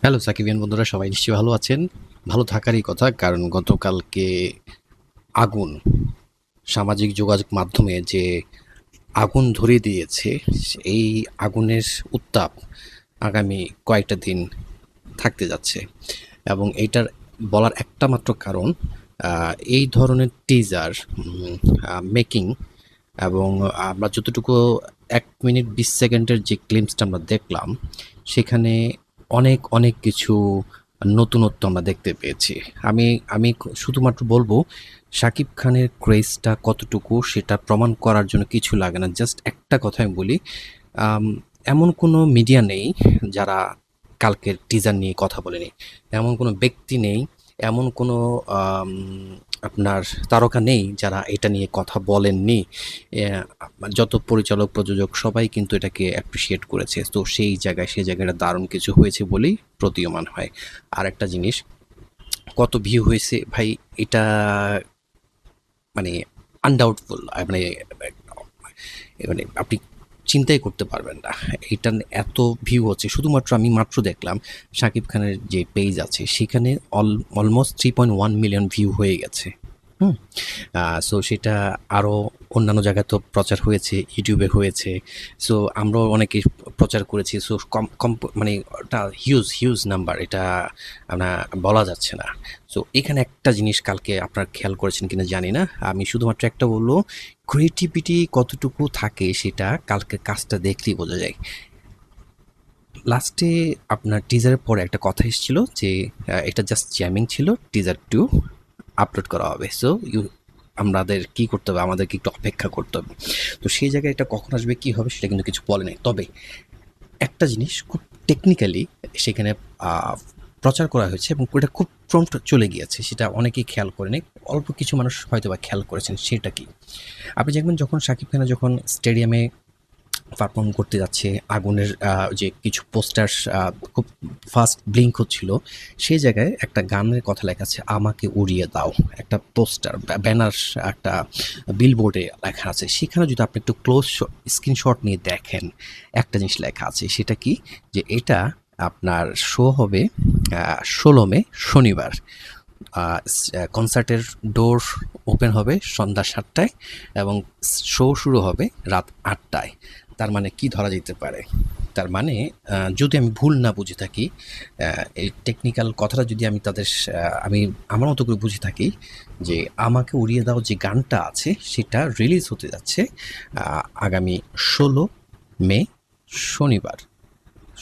Hello সাকিবিয়ান বন্ধুরা, সবাই নিশ্চয়ই ভালো আছেন। ভালো থাকারই কথা, কারণ গতকালকে আগুন সামাজিক যোগাযোগ মাধ্যমে যে আগুন ধরিয়ে দিয়েছে, এই আগুনের উত্তাপ আগামী কয়েকটা দিন থাকতে যাচ্ছে। এবং এইটার বলার একটা মাত্র কারণ, এই ধরনের টিজার মেকিং এবং আমরা যতটুকু 1 মিনিট 20 সেকেন্ডের যে ক্লিপসটা আমরা দেখলাম, সেখানে অনেক অনেক কিছু নতুনত্ব আমরা দেখতে পেয়েছি। আমি আমি শুধুমাত্র বলবো, শাকিব খানের ক্রেজটা কতটুকু সেটা প্রমাণ করার জন্য কিছু লাগে না। জাস্ট একটা কথা আমি বলি, আম, এমন কোনো মিডিয়া নেই যারা কালকের টিজার নিয়ে কথা বলেনি। এমন কোনো ব্যক্তি নেই, এমন কোনো আম, আপনার তারকা নেই যারা এটা নিয়ে কথা বলেননি। যত পরিচালক, প্রযোজক সবাই কিন্তু এটাকে অ্যাপ্রিসিয়েট করেছে। তো সেই জায়গাটা দারুণ কিছু হয়েছে বলেই প্রতীয়মান হয়। আর একটা জিনিস, কত ভিউ হয়েছে ভাই, এটা মানে আনডাউটফুল, মানে মানে আপনি চিন্তাই করতে পারবেন না। এটা এত ভিউ হচ্ছে, শুধুমাত্র আমি মাত্র দেখলাম শাকিব খানের যে পেজ আছে সেখানে অলমোস্ট 3.1 মিলিয়ন ভিউ হয়ে গেছে। হুম। সো সেটা আরও অন্যান্য জায়গায় তো প্রচার হয়েছে, ইউটিউবে হয়েছে। সো আমরাও অনেকে প্রচার করেছি। সো কম কম মানে ওটা হিউজ হিউজ নাম্বার, এটা আমরা বলা যাচ্ছে না। সো এখানে একটা জিনিস কালকে আপনারা খেয়াল করেছেন কিনা জানি না, আমি শুধুমাত্র একটা বলবো, ক্রিয়েটিভিটি কতটুকু থাকে সেটা কালকে কাজটা দেখলেই বোঝা যায়। লাস্টে আপনার টিজারের পরে একটা কথা এসেছিল যে এটা জাস্ট জ্যামিং ছিল, টিজার 2 আপলোড করা হবে। সো আমাদের কি করতে হবে, আমাদেরকে একটু অপেক্ষা করতে হবে। তো সেই জায়গায় এটা কখন আসবে, কি হবে, সেটা কিন্তু কিছু বলে নাই। তবে একটা জিনিস খুব টেকনিক্যালি সেখানে প্রচার করা হয়েছে এবং এটা খুব প্রম্পট চলে গিয়েছে, সেটা অনেকেই খেয়াল করেনি। অল্প কিছু মানুষ হয়তো বা খেয়াল করেছেন। সেটা কি, আপনি দেখবেন যখন শাকিব খান যখন স্টেডিয়ামে পারফর্ম করতে যাচ্ছে, আগুনের যে কিছু পোস্টার খুব ফাস্ট ব্লিঙ্ক হচ্ছিল, সেই জায়গায় একটা গানের কথা লেখা আছে, আমাকে উড়িয়ে দাও। একটা পোস্টার ব্যানার, একটা বিলবোর্ডে লেখা আছে। সেখানে যদি আপনি একটু ক্লোজ স্ক্রিনশট নিয়ে দেখেন, একটা জিনিস লেখা আছে, সেটা কি, যে এটা আপনার শো হবে 16 মে শনিবার। কনসার্টের ডোর ওপেন হবে সন্ধ্যা 7টায় এবং শো শুরু হবে রাত 8টায়। তার মানে কি ধরা যেতে পারে? তার মানে যদি আমি ভুল না বুঝে থাকি, এই টেকনিক্যাল কথাটা যদি আমি আমি আমার মতো করে বুঝে থাকি, যে আমাকে উড়িয়ে দাও যে গানটা আছে সেটা রিলিজ হতে যাচ্ছে আগামী 16 মে শনিবার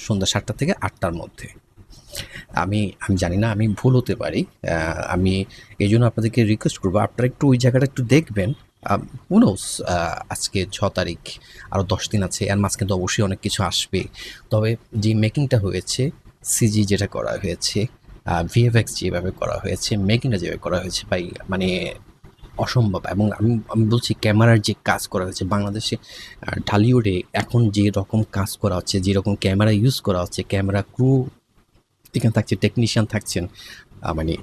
সন্ধ্যা 7টা থেকে 8টার মধ্যে। আমি আমি জানি না, আমি ভুল হতে পারি। আমি এইজন্য আপনাদেরকে রিকোয়েস্ট করবো, আপনারা একটু ওই জায়গাটা একটু দেখবেন। হু নোস, আজকে 6 তারিখ, আরও 10 দিন আছে, এর মাঝখানে তো অবশ্যই অনেক কিছু আসবে। তবে যে মেকিংটা হয়েছে, সিজি যেটা করা হয়েছে, ভিএফএক্স যেভাবে করা হয়েছে, মেকিংটা যেভাবে করা হয়েছে ভাই, মানে অসম্ভব। এবং আমি আমি বলছি, ক্যামেরার যে কাজ করা হয়েছে বাংলাদেশে, ঢালিউডে এখন যে রকম কাজ করা হচ্ছে, যেরকম ক্যামেরা ইউজ করা হচ্ছে, ক্যামেরা ক্রু এখানে থাকছে, টেকনিশিয়ান থাকছেন, মানে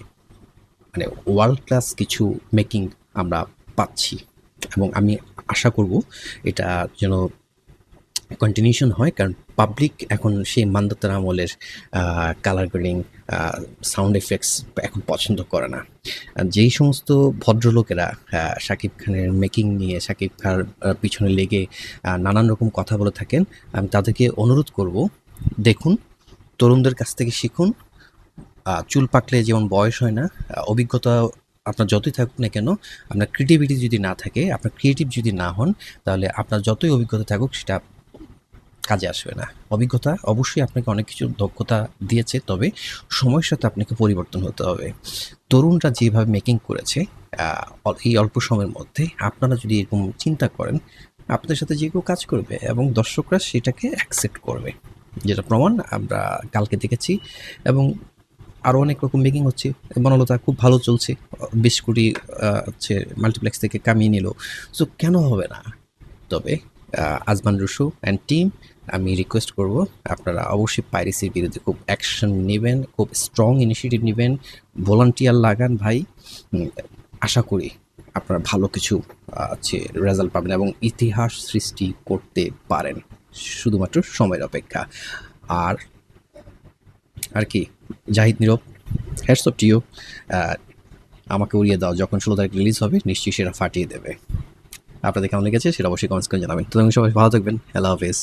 মানে ওয়ার্ল্ড ক্লাস কিছু মেকিং আমরা পাচ্ছি। এবং আমি আশা করব এটা যেন কন্টিনিউশন হয়, কারণ পাবলিক এখন সেই মান্ধাতার আমলের কালার গ্রেডিং, সাউন্ড এফেক্টস এখন পছন্দ করে না। যেই সমস্ত ভদ্রলোকেরা শাকিব খানের মেকিং নিয়ে, শাকিব খানের পিছনে লেগে নানান রকম কথা বলে থাকেন, আমি তাদেরকে অনুরোধ করব, দেখুন, তরুণদের কাছ থেকে শিখুন। চুল পাকলে যেমন বয়স হয় না, অভিজ্ঞতা আপনার যতই থাকুক না কেন, আপনার ক্রিয়েটিভিটি যদি না থাকে, আপনার ক্রিয়েটিভ যদি না হন, তাহলে আপনার যতই অভিজ্ঞতা থাকুক সেটা কাজে আসবে না। অভিজ্ঞতা অবশ্যই আপনাকে অনেক কিছু দক্ষতা দিয়েছে, তবে সময়ের সাথে আপনাকে পরিবর্তন হতে হবে। তরুণরা যেভাবে মেকিং করেছে এই অল্প সময়ের মধ্যে, আপনারা যদি এরকম চিন্তা করেন, আপনাদের সাথে যে কেউ কাজ করবে এবং দর্শকরা সেটাকে অ্যাকসেপ্ট করবে, যেটা প্রমাণ আমরা কালকে দেখেছি। এবং আরও অনেক রকম মেকিং হচ্ছে। বনলতা খুব ভালো চলছে। ২০ কোটি হচ্ছে মাল্টিপ্লেক্স থেকে কামিয়ে নিল। সো কেন হবে না? তবে আজমান রুশু অ্যান্ড টিম, আমি রিকোয়েস্ট করব, আপনারা অবশ্যই পাইরেসির বিরুদ্ধে খুব অ্যাকশন নেবেন, খুব স্ট্রং ইনিশিয়েটিভ নেবেন, ভলান্টিয়ার লাগান ভাই। আশা করি আপনারা ভালো কিছু হচ্ছে রেজাল্ট পাবেন এবং ইতিহাস সৃষ্টি করতে পারেন। শুধুমাত্র সময়ের অপেক্ষা। আর আর কি জাহিদ নীরব, হ্যাটস অফ টু ইউ। আমাকে উড়িয়ে দাও, যখন 16 তারিখ রিলিজ হবে নিশ্চয়ই সেটা ফাটিয়ে দেবে। আপনাদের কেমন লেগেছে সেটা অবশ্যই কমেন্টস করে জানাবেন। তো সবাই ভালো থাকবেন, আল্লাহ হাফেজ।